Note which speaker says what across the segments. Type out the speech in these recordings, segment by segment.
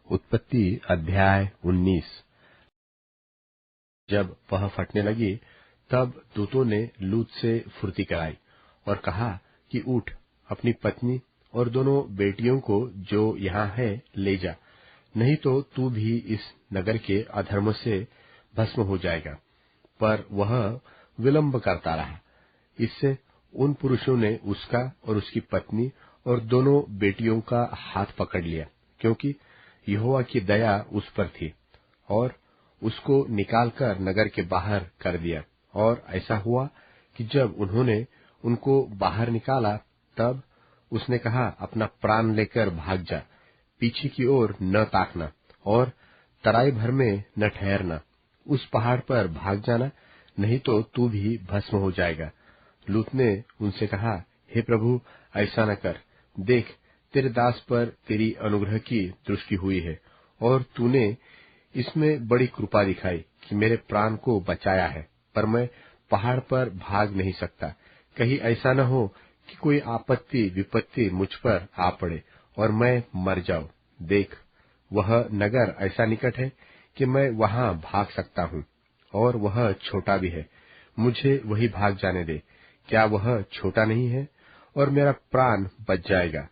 Speaker 1: उत्पत्ति अध्याय 19। जब वह फटने लगी तब दूतों ने लूत से फुर्ती कराई और कहा कि उठ, अपनी पत्नी और दोनों बेटियों को जो यहाँ है ले जा, नहीं तो तू भी इस नगर के अधर्म से भस्म हो जाएगा। पर वह विलंब करता रहा। इससे उन पुरुषों ने उसका और उसकी पत्नी और दोनों बेटियों का हाथ पकड़ लिया, क्योंकि यहोवा की दया उस पर थी, और उसको निकालकर नगर के बाहर कर दिया। और ऐसा हुआ कि जब उन्होंने उनको बाहर निकाला तब उसने कहा, अपना प्राण लेकर भाग जा, पीछे की ओर न ताकना और तराई भर में न ठहरना, उस पहाड़ पर भाग जाना, नहीं तो तू भी भस्म हो जाएगा। लूत ने उनसे कहा, हे प्रभु, ऐसा न कर। देख, तेरे दास पर तेरी अनुग्रह की दृष्टि हुई है, और तूने इसमें बड़ी कृपा दिखाई कि मेरे प्राण को बचाया है। पर मैं पहाड़ पर भाग नहीं सकता, कहीं ऐसा न हो कि कोई आपत्ति विपत्ति मुझ पर आ पड़े और मैं मर जाऊं। देख, वह नगर ऐसा निकट है कि मैं वहां भाग सकता हूँ, और वह छोटा भी है। मुझे वही भाग जाने दे। क्या वह छोटा नहीं है? और मेरा प्राण बच जाएगा।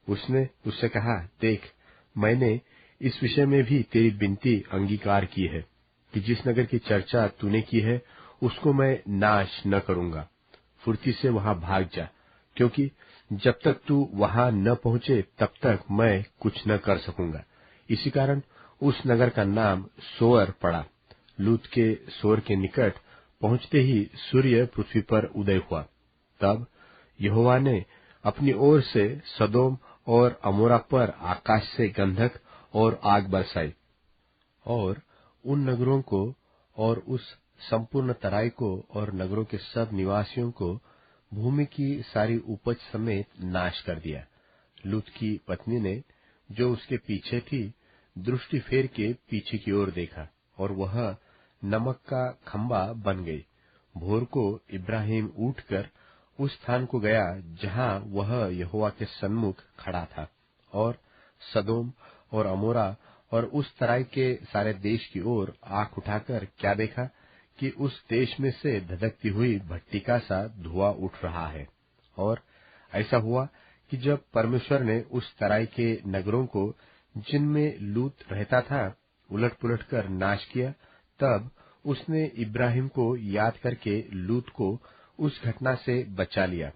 Speaker 1: उसने उससे कहा, देख, मैंने इस विषय में भी तेरी विनती अंगीकार की है कि जिस नगर की चर्चा तूने की है उसको मैं नाश न करूंगा। फुर्ती से वहां भाग जा, क्योंकि जब तक तू वहां न पहुंचे तब तक मैं कुछ न कर सकूंगा। इसी कारण उस नगर का नाम सोअर पड़ा। लूत के सोअर के निकट पहुंचते ही सूर्य पृथ्वी पर उदय हुआ। तब यहोवा ने अपनी ओर से सदोम और अमोरा पर आकाश से गंधक और आग बरसाई, और उन नगरों को और उस संपूर्ण तराई को और नगरों के सब निवासियों को भूमि की सारी उपज समेत नाश कर दिया। लूत की पत्नी ने, जो उसके पीछे थी, दृष्टि फेर के पीछे की ओर देखा, और वह नमक का खंबा बन गई। भोर को इब्राहिम उठकर उस स्थान को गया जहां वह यहोवा के सन्मुख खड़ा था, और सदोम और अमोरा और उस तराई के सारे देश की ओर आंख उठाकर क्या देखा कि उस देश में से धधकती हुई भट्टी का सा धुआं उठ रहा है। और ऐसा हुआ कि जब परमेश्वर ने उस तराई के नगरों को जिनमें लूत रहता था उलट पुलट कर नाश किया, तब उसने इब्राहिम को याद करके लूत को उस घटना से बचा लिया।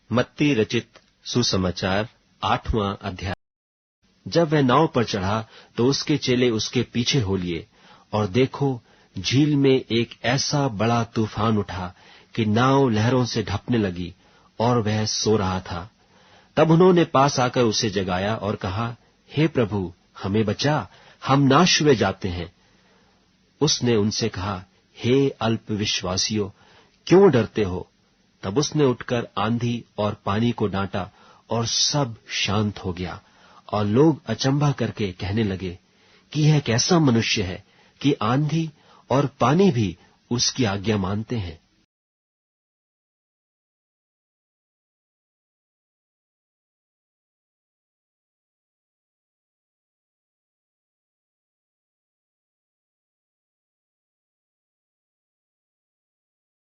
Speaker 2: मत्ती रचित सुसमाचार 8वां अध्याय। जब वह नाव पर चढ़ा तो उसके चेले उसके पीछे हो लिए, और देखो, झील में एक ऐसा बड़ा तूफान उठा कि नाव लहरों से ढपने लगी, और वह सो रहा था। तब उन्होंने पास आकर उसे जगाया और कहा, हे प्रभु, हमें बचा, हम नाश हुए जाते हैं। उसने उनसे कहा, हे अल्प विश्वासियों, क्यों डरते हो? तब उसने उठकर आंधी और पानी को डांटा, और सब शांत हो गया। और लोग अचंभा करके कहने लगे कि यह कैसा मनुष्य है कि आंधी और पानी भी उसकी आज्ञा मानते हैं।